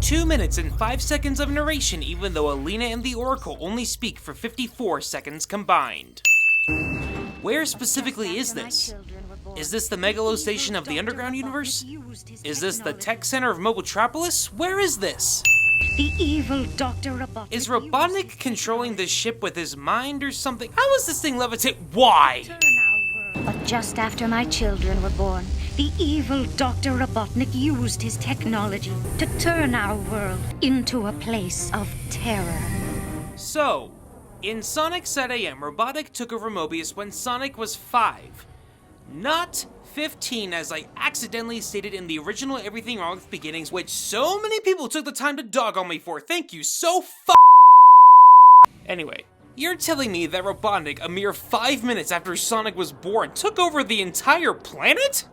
2 minutes and 5 seconds of narration, even though Alina and the Oracle only speak for 54 seconds combined. Where specifically is this? Is this the Megalo Station of the Underground Universe? Is this the Tech Center of Mogotropolis? Where is this? The evil Dr. Robotnik. Is Robotnik controlling this ship with his mind or something? How is this thing levitate? Why? But just after my children were born, the evil Dr. Robotnik used his technology to turn our world into a place of terror. So, in Sonic Set AM, Robotnik took over Mobius when Sonic was 5. Not 15, as I accidentally stated in the original Everything Wrong with Beginnings, which so many people took the time to dog on me for. Thank you so Anyway, you're telling me that Robotnik, a mere 5 minutes after Sonic was born, took over the entire planet?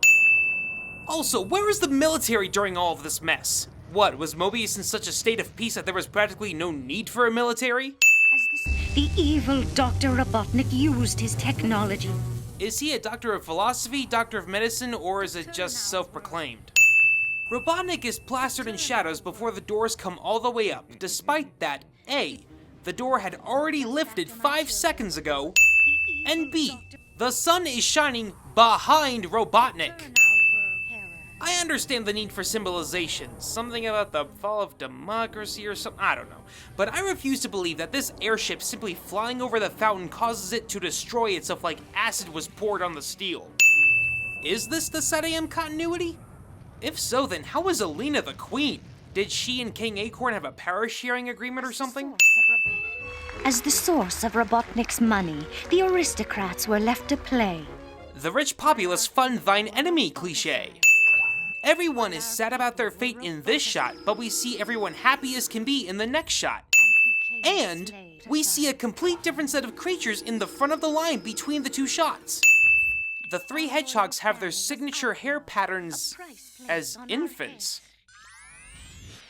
Also, where is the military during all of this mess? What, was Mobius in such a state of peace that there was practically no need for a military? The evil Dr. Robotnik used his technology. Is he a doctor of philosophy, doctor of medicine, or is it just self-proclaimed? Robotnik is plastered in shadows before the doors come all the way up, despite that A, the door had already lifted 5 seconds ago, and B, the sun is shining behind Robotnik. I understand the need for symbolization, something about the fall of democracy or something, I don't know. But I refuse to believe that this airship simply flying over the fountain causes it to destroy itself like acid was poured on the steel. Is this the Set AM continuity? If so, then how is Alina the queen? Did she and King Acorn have a power sharing agreement or something? As the source of Robotnik's money, the aristocrats were left to play. The rich populace fund thine enemy cliché. Everyone is sad about their fate in this shot, but we see everyone happy as can be in the next shot. And we see a complete different set of creatures in the front of the line between the two shots. The 3 hedgehogs have their signature hair patterns as infants.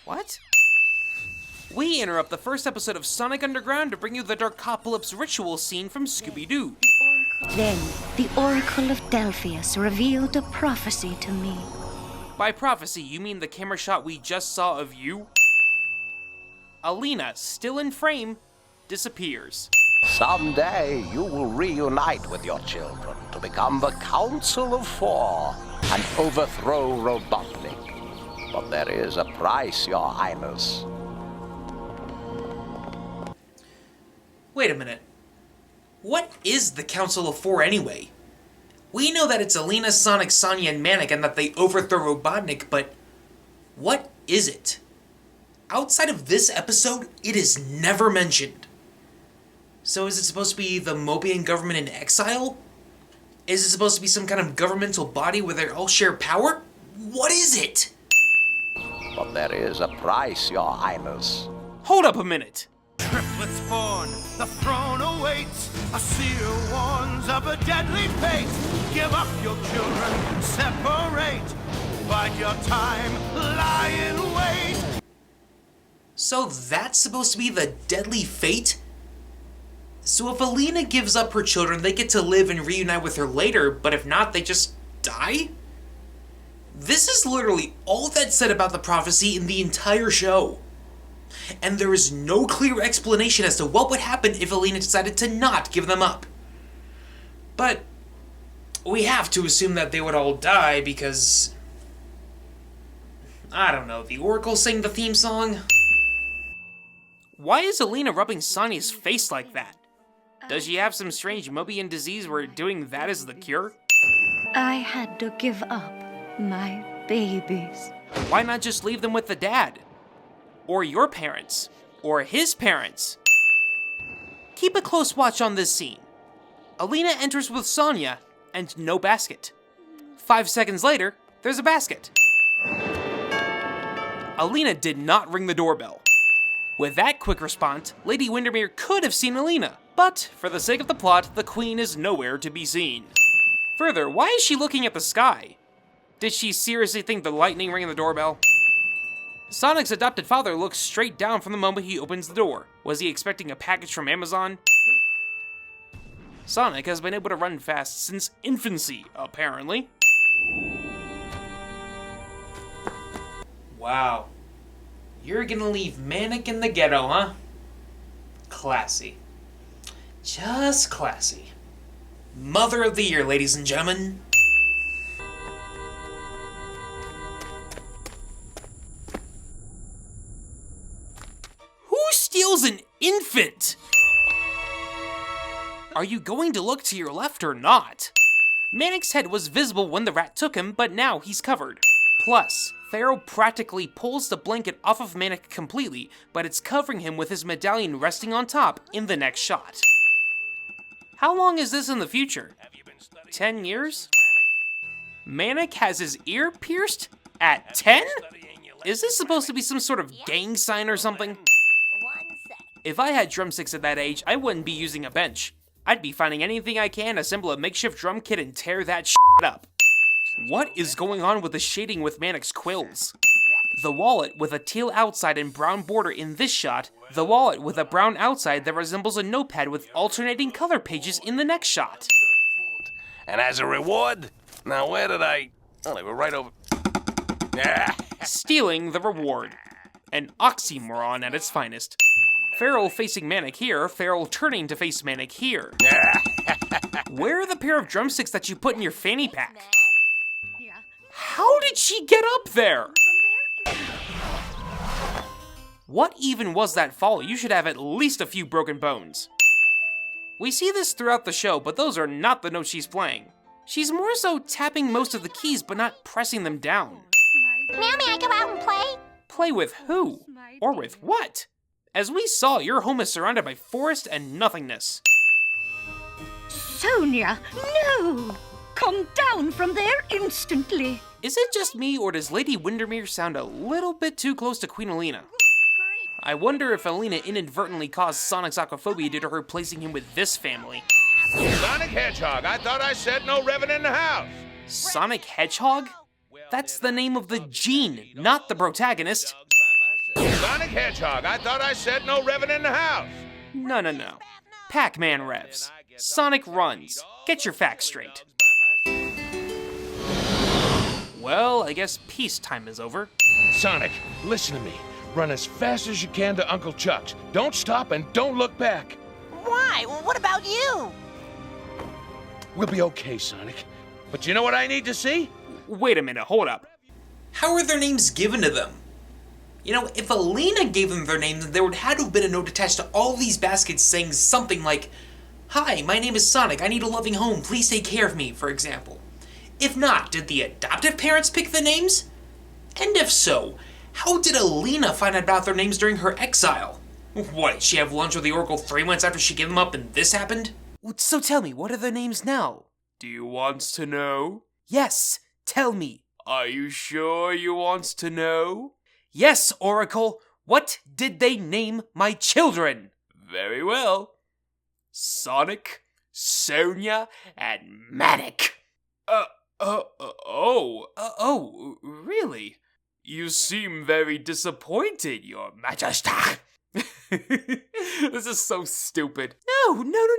What? We interrupt the first episode of Sonic Underground to bring you the Darkopolis ritual scene from Scooby-Doo. Then, the Oracle of Delphius revealed a prophecy to me. By prophecy, you mean the camera shot we just saw of you? Alina, still in frame, disappears. Someday you will reunite with your children to become the Council of Four and overthrow Robotnik. But there is a price, Your Highness. Wait a minute. What is the Council of Four anyway? We know that it's Alina, Sonic, Sonya, and Manic and that they overthrow Robotnik, but what is it? Outside of this episode, it is never mentioned. So is it supposed to be the Mobian government in exile? Is it supposed to be some kind of governmental body where they all share power? What is it? But there is a price, Your Highness. Hold up a minute. Triplets born, the throne awaits. A seer warns of a deadly fate. Give up your children, separate. Bide your time, lie in wait. So that's supposed to be the deadly fate? So if Alina gives up her children, they get to live and reunite with her later, but if not, they just die? This is literally all that's said about the prophecy in the entire show. And there is no clear explanation as to what would happen if Alina decided to not give them up. But we have to assume that they would all die because, I don't know, the Oracle sang the theme song? Why is Alina rubbing Sonya's face like that? Does she have some strange Mobian disease where doing that is the cure? I had to give up my babies. Why not just leave them with the dad? Or your parents? Or his parents? Keep a close watch on this scene. Alina enters with Sonya and no basket. 5 seconds later, there's a basket. Alina did not ring the doorbell. With that quick response, Lady Windermere could have seen Alina, but for the sake of the plot, the queen is nowhere to be seen. Further, why is she looking at the sky? Did she seriously think the lightning rang the doorbell? Sonic's adopted father looks straight down from the moment he opens the door. Was he expecting a package from Amazon? Sonic has been able to run fast since infancy, apparently. Wow. You're gonna leave Manic in the ghetto, huh? Classy. Just classy. Mother of the Year, ladies and gentlemen. Who steals an infant? Are you going to look to your left or not? Manic's head was visible when the rat took him, but now he's covered. Plus, Pharaoh practically pulls the blanket off of Manic completely, but it's covering him with his medallion resting on top in the next shot. How long is this in the future? 10 years? Manic has his ear pierced? At 10? Is this supposed to be some sort of gang sign or something? If I had drumsticks at that age, I wouldn't be using a bench. I'd be finding anything I can, assemble a makeshift drum kit, and tear that shit up. What is going on with the shading with Manic's quills? The wallet with a teal outside and brown border in this shot, the wallet with a brown outside that resembles a notepad with alternating color pages in the next shot. And as a reward, now where did I... Oh, they were right over... Stealing the reward. An oxymoron at its finest. Pharaoh facing Manic here, Pharaoh turning to face Manic here. Where are the pair of drumsticks that you put in your fanny pack? How did she get up there? What even was that fall? You should have at least a few broken bones. We see this throughout the show, but those are not the notes she's playing. She's more so tapping most of the keys, but not pressing them down. Now may I go out and play? Play with who? Or with what? As we saw, your home is surrounded by forest and nothingness. Sonia, no! Come down from there instantly. Is it just me, or does Lady Windermere sound a little bit too close to Queen Alina? I wonder if Alina inadvertently caused Sonic's aquaphobia due to her placing him with this family. Sonic Hedgehog, I thought I said no revving in the house. Sonic Hedgehog? That's the name of the gene, not the protagonist. Sonic Hedgehog, I thought I said no revving in the house. No. Pac-Man revs. Sonic runs. Get your facts straight. Well, I guess peacetime is over. Sonic, listen to me. Run as fast as you can to Uncle Chuck's. Don't stop and don't look back. Why? What about you? We'll be okay, Sonic. But you know what I need to see? Wait a minute, hold up. How are their names given to them? You know, if Alina gave them their names, there would have to have been a note attached to all these baskets saying something like, "Hi, my name is Sonic, I need a loving home, please take care of me," for example. If not, did the adoptive parents pick the names? And if so, how did Alina find out about their names during her exile? What, did she have lunch with the Oracle 3 months after she gave them up and this happened? So tell me, what are their names now? Do you want to know? Yes, tell me. Are you sure you want to know? Yes, Oracle. What did they name my children? Very well. Sonic, Sonia, and Manic. Really? You seem very disappointed, Your Majesty. This is so stupid. No, not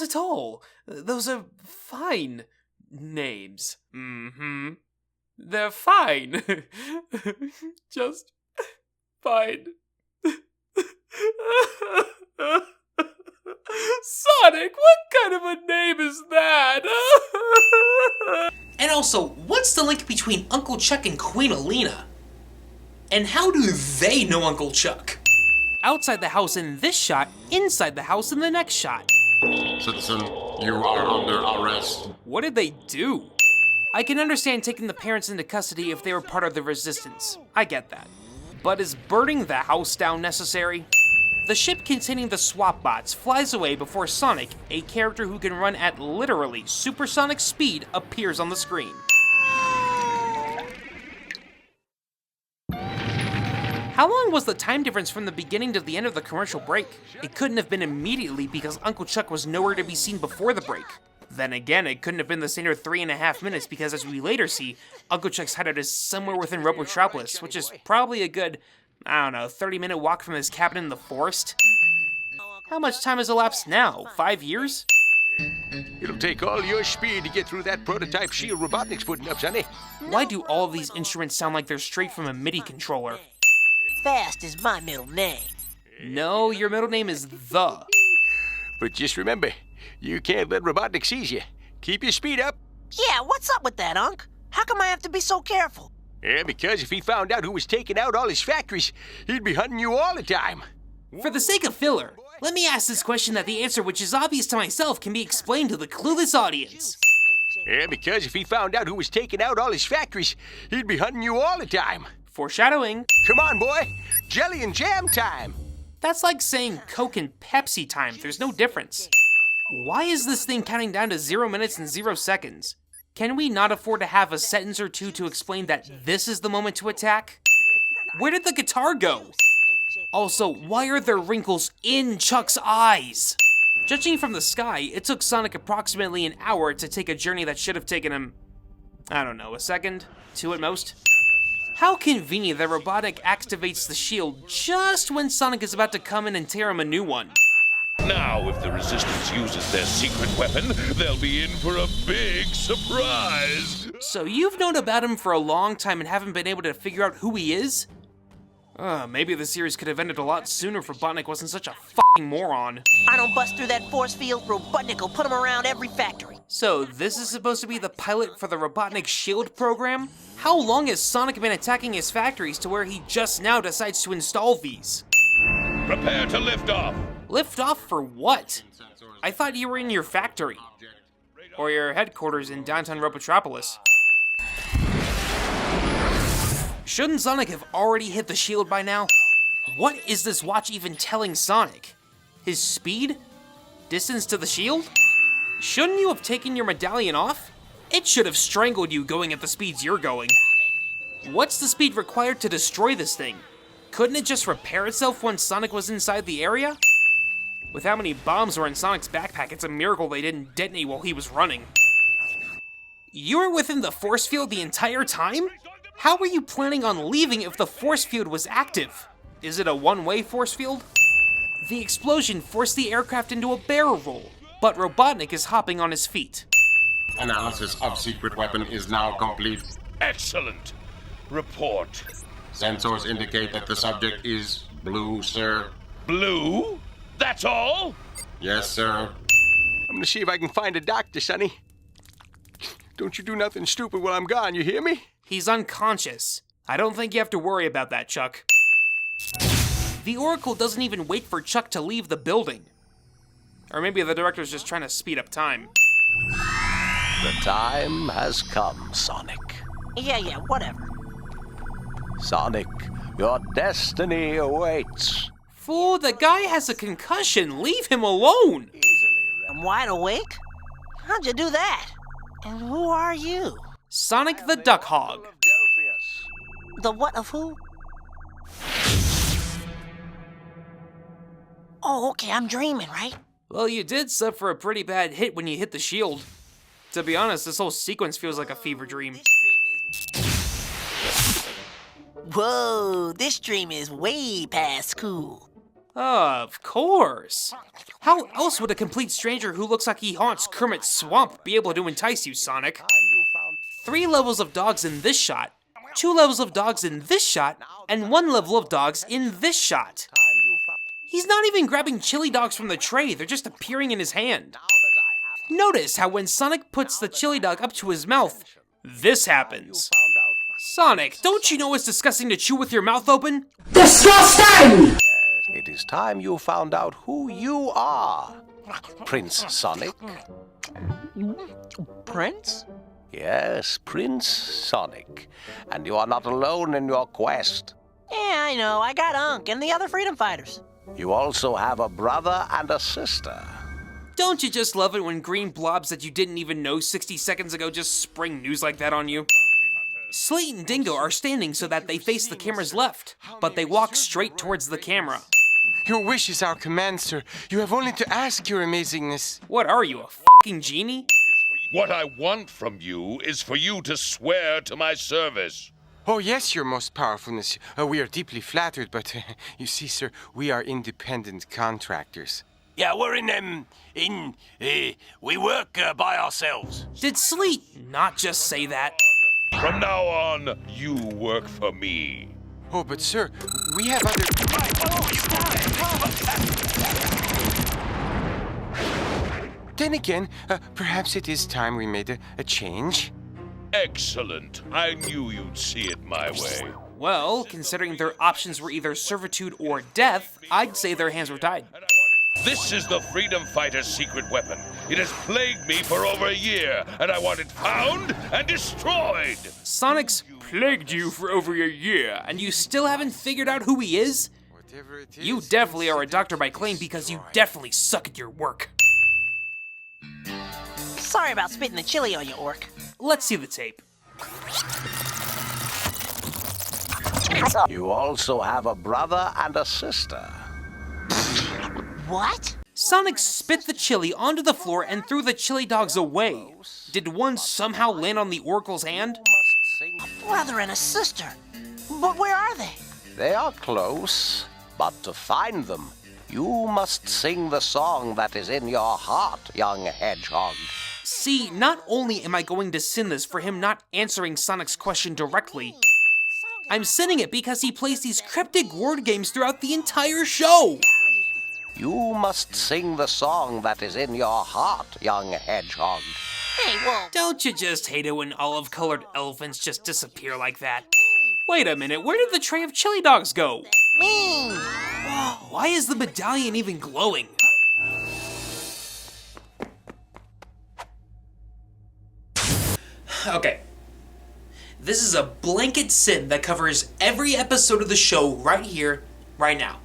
at all. Those are fine names. They're fine. Just fine. Sonic, what kind of a name is that? And also, what's the link between Uncle Chuck and Queen Alina? And how do they know Uncle Chuck? Outside the house in this shot, inside the house in the next shot. Citizen, you are under arrest. What did they do? I can understand taking the parents into custody if they were part of the resistance. I get that. But is burning the house down necessary? The ship containing the swap bots flies away before Sonic, a character who can run at literally supersonic speed, appears on the screen. How long was the time difference from the beginning to the end of the commercial break? It couldn't have been immediately because Uncle Chuck was nowhere to be seen before the break. Then again, it couldn't have been the standard 3.5 minutes because as we later see, Uncle Chuck's hideout is somewhere within Robotropolis, which is probably a good, 30-minute walk from his cabin in the forest. How much time has elapsed now? 5 years? It'll take all your speed to get through that prototype shield Robotnik's putting up, Sonny. Why do all of these instruments sound like they're straight from a MIDI controller? Fast is my middle name. No, your middle name is The. But just remember, you can't let Robotnik seize you. Keep your speed up. Yeah, what's up with that, Unc? How come I have to be so careful? Yeah, because if he found out who was taking out all his factories, he'd be hunting you all the time. For the sake of filler, let me ask this question that the answer, which is obvious to myself, can be explained to the clueless audience. Yeah, because if he found out who was taking out all his factories, he'd be hunting you all the time. Foreshadowing. Come on, boy. Jelly and jam time. That's like saying Coke and Pepsi time. There's no difference. Why is this thing counting down to 0 minutes and 0 seconds? Can we not afford to have a sentence or two to explain that this is the moment to attack? Where did the guitar go? Also, why are there wrinkles in Chuck's eyes? Judging from the sky, it took Sonic approximately an hour to take a journey that should have taken him, I don't know, a second? 2 at most? How convenient that Robotnik activates the shield just when Sonic is about to come in and tear him a new one. Now, if the Resistance uses their secret weapon, they'll be in for a big surprise. So you've known about him for a long time and haven't been able to figure out who he is? Maybe the series could have ended a lot sooner if Robotnik wasn't such a fucking moron. I don't bust through that force field, Robotnik will put him around every factory. So this is supposed to be the pilot for the Robotnik Shield program? How long has Sonic been attacking his factories to where he just now decides to install these? Prepare to lift off. Lift off for what? I thought you were in your factory. Or your headquarters in downtown Robotropolis. Shouldn't Sonic have already hit the shield by now? What is this watch even telling Sonic? His speed? Distance to the shield? Shouldn't you have taken your medallion off? It should have strangled you going at the speeds you're going. What's the speed required to destroy this thing? Couldn't it just repair itself once Sonic was inside the area? With how many bombs were in Sonic's backpack, it's a miracle they didn't detonate while he was running. You were within the force field the entire time? How were you planning on leaving if the force field was active? Is it a one-way force field? The explosion forced the aircraft into a barrel roll, but Robotnik is hopping on his feet. Analysis of secret weapon is now complete. Excellent. Report. Sensors indicate that the subject is blue, sir. Blue? That's all? Yes, sir. I'm gonna see if I can find a doctor, Sonny. Don't you do nothing stupid while I'm gone, you hear me? He's unconscious. I don't think you have to worry about that, Chuck. The Oracle doesn't even wait for Chuck to leave the building. Or maybe the director's just trying to speed up time. The time has come, Sonic. Yeah, whatever. Sonic, your destiny awaits. Fool, the guy has a concussion. Leave him alone. I'm wide awake? How'd you do that? And who are you? Sonic the Duck Hog. The what of who? Oh, okay, I'm dreaming, right? Well, you did suffer a pretty bad hit when you hit the shield. To be honest, this whole sequence feels like a fever dream. Whoa, this dream is way past cool. Of course. How else would a complete stranger who looks like he haunts Kermit's swamp be able to entice you, Sonic? 3 levels of dogs in this shot, 2 levels of dogs in this shot, and 1 level of dogs in this shot. He's not even grabbing chili dogs from the tray, they're just appearing in his hand. Notice how when Sonic puts the chili dog up to his mouth, this happens. Sonic, don't you know it's disgusting to chew with your mouth open? Disgusting! It is time you found out who you are, Prince Sonic. Prince? Yes, Prince Sonic. And you are not alone in your quest. Yeah, I know. I got Unc and the other freedom fighters. You also have a brother and a sister. Don't you just love it when green blobs that you didn't even know 60 seconds ago just spring news like that on you? Slate and Dingo are standing so that they face the camera's left, but they walk straight towards the camera. Your wish is our command, sir. You have only to ask, your amazingness. What are you, a fucking genie? What I want from you is for you to swear to my service. Oh, yes, your most powerfulness. We are deeply flattered, but you see, sir, we are independent contractors. Yeah, we're we work by ourselves. Did Sleet not just say that? From now on, you work for me. Oh, but sir, we have other... Then again, perhaps it is time we made a change. Excellent. I knew you'd see it my way. Well, considering their options were either servitude or death, I'd say their hands were tied. This is the Freedom Fighter's secret weapon. It has plagued me for over a year, and I want it found and destroyed. Sonic's plagued you for over a year, and you still haven't figured out who he is? Whatever it is, You definitely are a doctor by claim because you definitely suck at your work. Sorry about spitting the chili on you, Orc. Let's see the tape. You also have a brother and a sister. What? Sonic spit the chili onto the floor and threw the chili dogs away. Did one somehow land on the Oracle's hand? A brother and a sister. But where are they? They are close, but to find them, you must sing the song that is in your heart, young hedgehog. See, not only am I going to sin this for him not answering Sonic's question directly, I'm sinning it because he plays these cryptic word games throughout the entire show. You must sing the song that is in your heart, young hedgehog. Hey, whoa. Don't you just hate it when olive-colored elephants just disappear like that? Wait a minute, where did the tray of chili dogs go? Me. Why is the medallion even glowing? Okay. This is a blanket sin that covers every episode of the show right here, right now.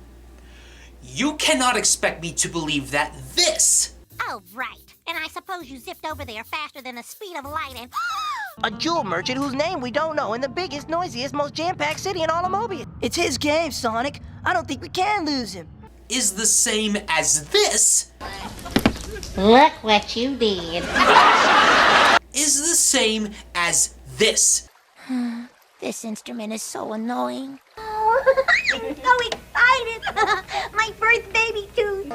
You cannot expect me to believe that this... Oh, right. And I suppose you zipped over there faster than the speed of light and... A jewel merchant whose name we don't know in the biggest, noisiest, most jam-packed city in all of Mobius. It's his game, Sonic. I don't think we can lose him. is the same as this... Look what you did. is the same as this. This instrument is so annoying. Oh, I'm so excited. My first baby tooth.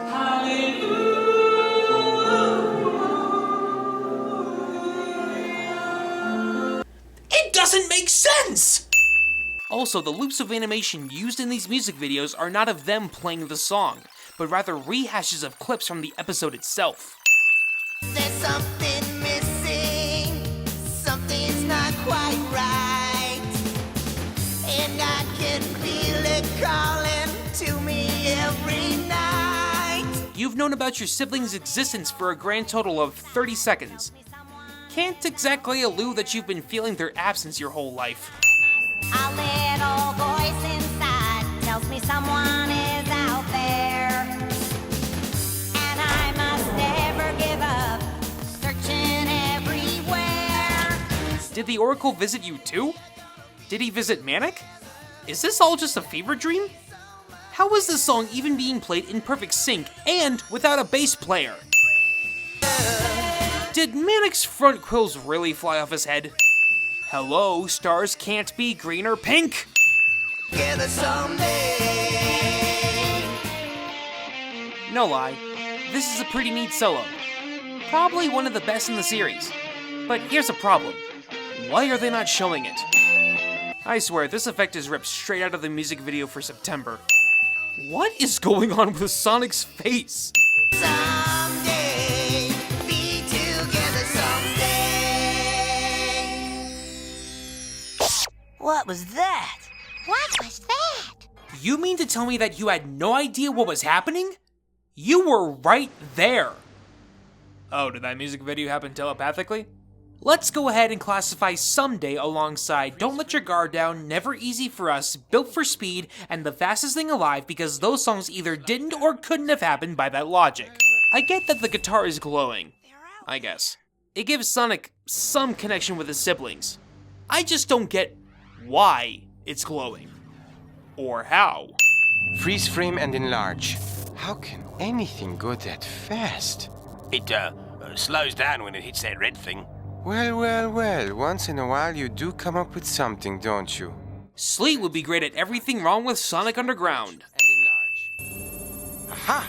It doesn't make sense! Also, the loops of animation used in these music videos are not of them playing the song, but rather rehashes of clips from the episode itself. There's something missing, something's not quite right, and I can feel it calling to me every night. You've known about your siblings' existence for a grand total of 30 seconds. Can't exactly allude that you've been feeling their absence your whole life. A little voice inside tells me someone is out there, and I must never give up, searching everywhere. Did the Oracle visit you too? Did he visit Manic? Is this all just a fever dream? How is this song even being played in perfect sync and without a bass player? Did Manic's front quills really fly off his head? Hello, stars can't be green or pink! Together someday. No lie, this is a pretty neat solo. Probably one of the best in the series. But here's a problem. Why are they not showing it? I swear, this effect is ripped straight out of the music video for September. What is going on with Sonic's face? Someday, be together someday. What was that? What was that? You mean to tell me that you had no idea what was happening? You were right there. Oh, did that music video happen telepathically? Let's go ahead and classify Someday alongside Don't Let Your Guard Down, Never Easy For Us, Built for Speed, and The Fastest Thing Alive because those songs either didn't or couldn't have happened by that logic. I get that the guitar is glowing, I guess. It gives Sonic some connection with his siblings. I just don't get why it's glowing. Or how. Freeze frame and enlarge. How can anything go that fast? It slows down when it hits that red thing. Well, once in a while you do come up with something, don't you? Sleet would be great at everything wrong with Sonic Underground. And enlarge. Aha!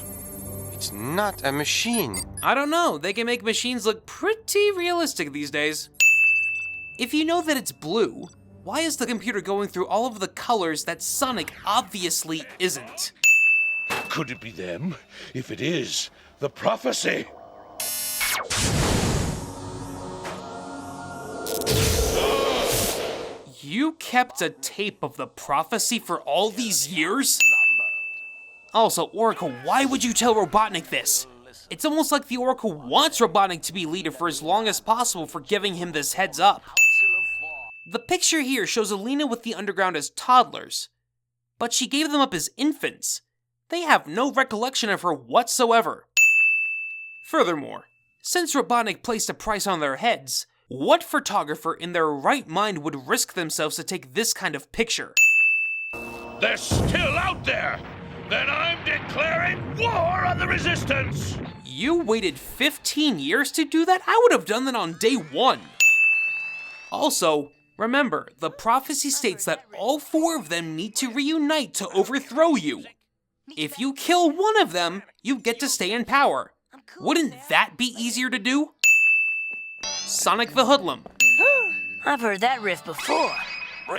It's not a machine. I don't know, they can make machines look pretty realistic these days. If you know that it's blue, why is the computer going through all of the colors that Sonic obviously isn't? Could it be them? If it is, the prophecy. You kept a tape of the prophecy for all these years? Also, Oracle, why would you tell Robotnik this? It's almost like the Oracle wants Robotnik to be leader for as long as possible for giving him this heads up. The picture here shows Alina with the Underground as toddlers, but she gave them up as infants. They have no recollection of her whatsoever. Furthermore, since Robotnik placed a price on their heads, what photographer in their right mind would risk themselves to take this kind of picture? They're still out there! Then I'm declaring war on the Resistance! You waited 15 years to do that? I would have done that on day 1. Also, remember, the prophecy states that all 4 of them need to reunite to overthrow you. If you kill one of them, you get to stay in power. Wouldn't that be easier to do? Sonic the Hoodlum. I've heard that riff before.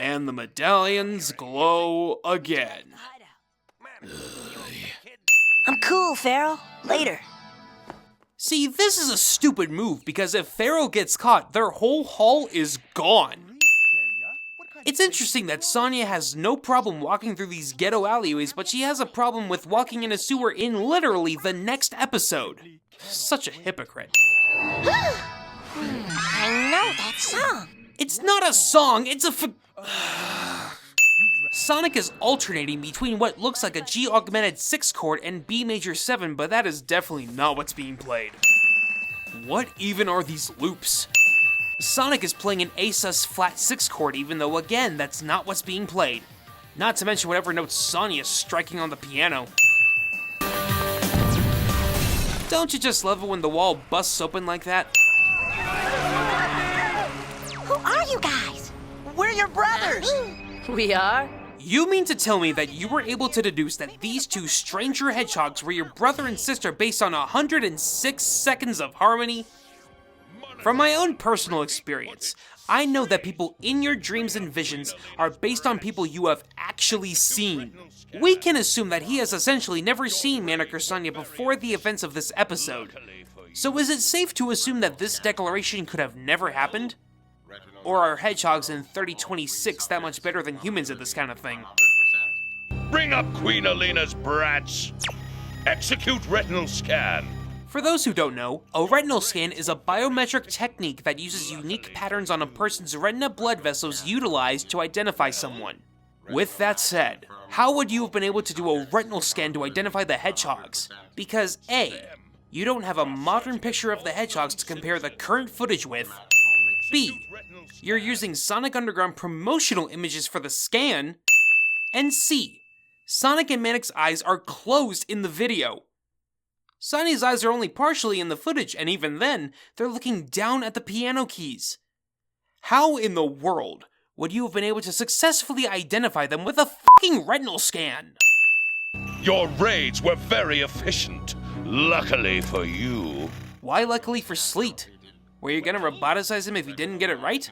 And the medallions glow again. I'm cool, Pharaoh. Later. See, this is a stupid move because if Pharaoh gets caught, their whole haul is gone. It's interesting that Sonya has no problem walking through these ghetto alleyways, but she has a problem with walking in a sewer in literally the next episode. Such a hypocrite. I know that song. It's not a song, it's a Sonic is alternating between what looks like a G augmented 6 chord and B major 7, but that is definitely not what's being played. What even are these loops? Sonic is playing an A sus flat 6 chord, even though again, that's not what's being played. Not to mention whatever notes Sonya is striking on the piano. Don't you just love it when the wall busts open like that? Who are you guys? We're your brothers. We are? You mean to tell me that you were able to deduce that these 2 stranger hedgehogs were your brother and sister based on 106 seconds of harmony? From my own personal experience, I know that people in your dreams and visions are based on people you have actually seen. We can assume that he has essentially never seen Manicure Sonya before the events of this episode. So is it safe to assume that this declaration could have never happened? Or are hedgehogs in 3026 that much better than humans at this kind of thing? Bring up Queen Alina's brats! Execute retinal scan! For those who don't know, a retinal scan is a biometric technique that uses unique patterns on a person's retina blood vessels utilized to identify someone. With that said, how would you have been able to do a retinal scan to identify the hedgehogs? Because A, you don't have a modern picture of the hedgehogs to compare the current footage with. B, you're using Sonic Underground promotional images for the scan. And C, Sonic and Manic's eyes are closed in the video. Sonny's eyes are only partially in the footage, and even then, they're looking down at the piano keys. How in the world would you have been able to successfully identify them with a fucking retinal scan? Your raids were very efficient. Luckily for you. Why luckily for Sleet? Were you gonna roboticize him if you didn't get it right?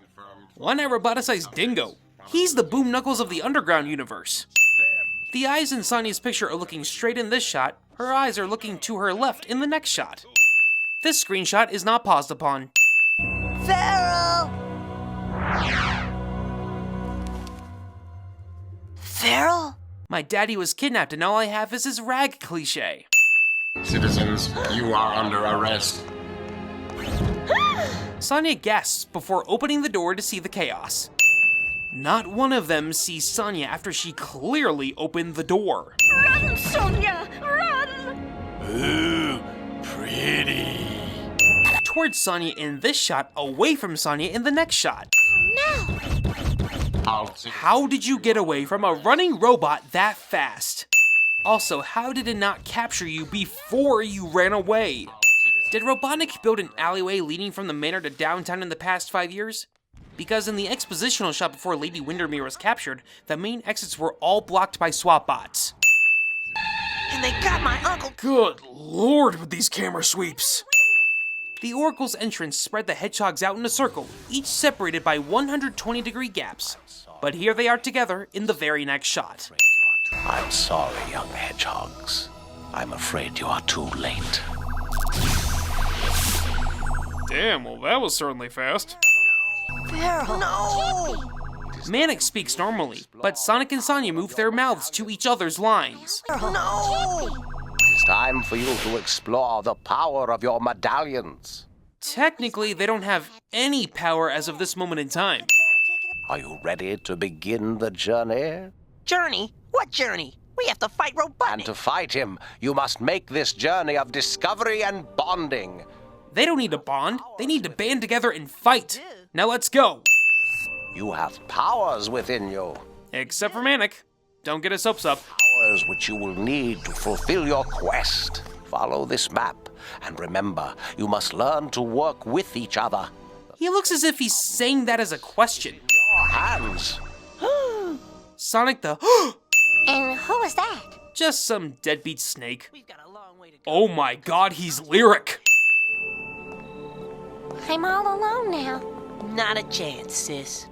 Why not roboticize Dingo? He's the Boom Knuckles of the Underground universe. The eyes in Sonya's picture are looking straight in this shot. Her eyes are looking to her left in the next shot. This screenshot is not paused upon. Pharaoh! Pharaoh? My daddy was kidnapped and all I have is his rag cliche. Citizens, you are under arrest. Sonya gasps before opening the door to see the chaos. Not one of them sees Sonya after she clearly opened the door. Run, Sonya! Run! Ooh, pretty. Towards Sonya in this shot, away from Sonya in the next shot. No! How did you get away from a running robot that fast? Also, how did it not capture you before you ran away? Did Robotnik build an alleyway leading from the manor to downtown in the past 5 years? Because in the expositional shot before Lady Windermere was captured, the main exits were all blocked by swap bots. In and they got my uncle. Good lord with these camera sweeps. The Oracle's entrance spread the hedgehogs out in a circle, each separated by 120-degree gaps. But here they are together in the very next shot. I'm sorry, young hedgehogs. I'm afraid you are too late. Damn, well that was certainly fast. Barrel. No! Manic speaks normally, but Sonic and Sonya move their mouths to each other's lines. No! It's time for you to explore the power of your medallions. Technically, they don't have any power as of this moment in time. Are you ready to begin the journey? Journey? What journey? We have to fight Robotnik. And to fight him, you must make this journey of discovery and bonding. They don't need to bond, they need to band together and fight. Now let's go. You have powers within you. Except for Manic. Don't get his hopes up. Powers which you will need to fulfill your quest. Follow this map, and remember, you must learn to work with each other. He looks as if he's saying that as a question. Your hands. Sonic the And who was that? just some deadbeat snake. We've got a long way to go. Oh my god, he's lyric. I'm all alone now. Not a chance, sis.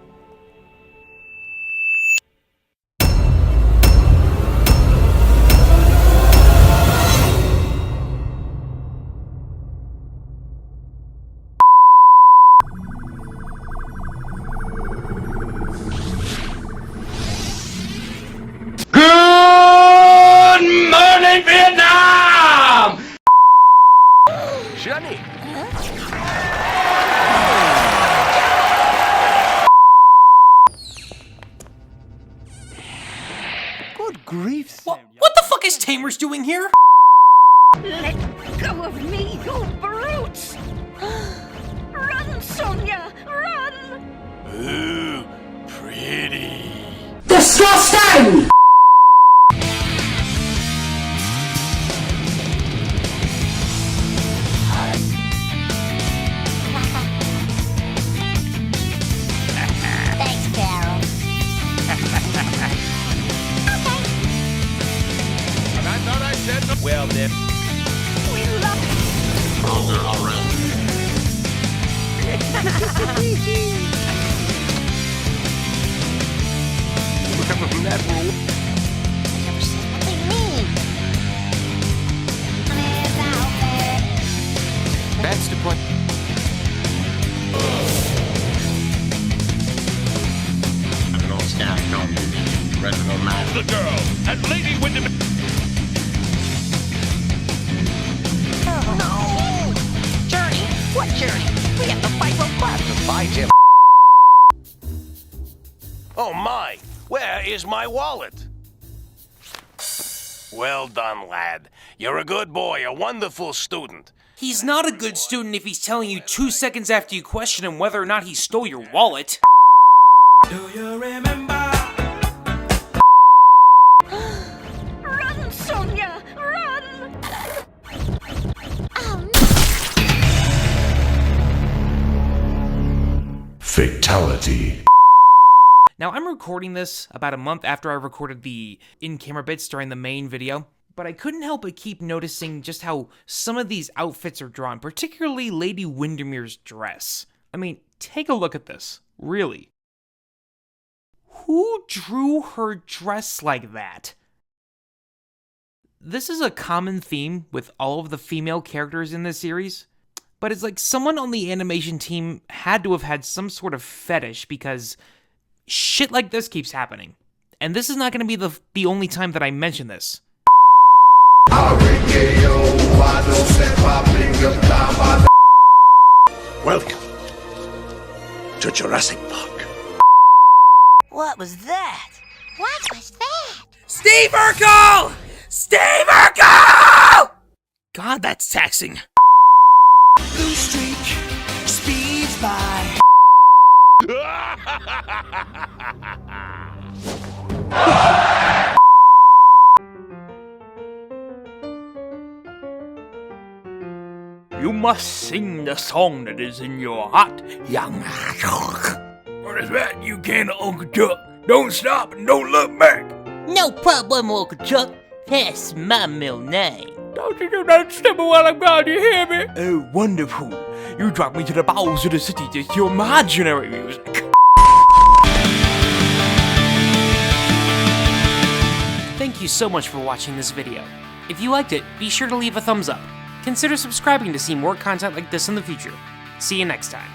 Good morning, Vietnam! Johnny. Good grief, What the fuck is Tamers doing here? Let go of me, you brutes! Run, Sonia, run! Ooh, pretty. Disgusting! Thanks, Carol. Okay. And I thought I said no. Well, then. We love Under arrest. Never said nothing mean. That's the point. An old scout told me. Reginald Mack. The girl and Lady Wyndham. No! Journey? What journey? We have to fight Robotnik. To fight him. Oh my! Where is my wallet? Well done, lad. You're a good boy, a wonderful student. He's not a good student if he's telling you 2 seconds after you question him whether or not he stole your wallet. Do you remember? Run, Sonia, run! Oh, Fatality. Now, I'm recording this about a month after I recorded the in-camera bits during the main video, but I couldn't help but keep noticing just how some of these outfits are drawn, particularly Lady Windermere's dress. I mean, take a look at this, really. Who drew her dress like that? This is a common theme with all of the female characters in this series, but it's like someone on the animation team had to have had some sort of fetish because shit like this keeps happening. And this is not going to be the only time that I mention this. Welcome to Jurassic Park. What was that? what was that? Steve Urkel! Steve Urkel! God, that's taxing. Blue streak speeds by. You must sing the song that is in your heart, young. What is that? You can, Uncle Chuck. Don't stop and don't look back. No problem, Uncle Chuck. That's my middle name. Don't you do that stupid while I'm gone, you hear me? Oh, wonderful. You drag me to the bowels of the city to hear imaginary music. Thank you so much for watching this video. If you liked it, be sure to leave a thumbs up. Consider subscribing to see more content like this in the future. See you next time.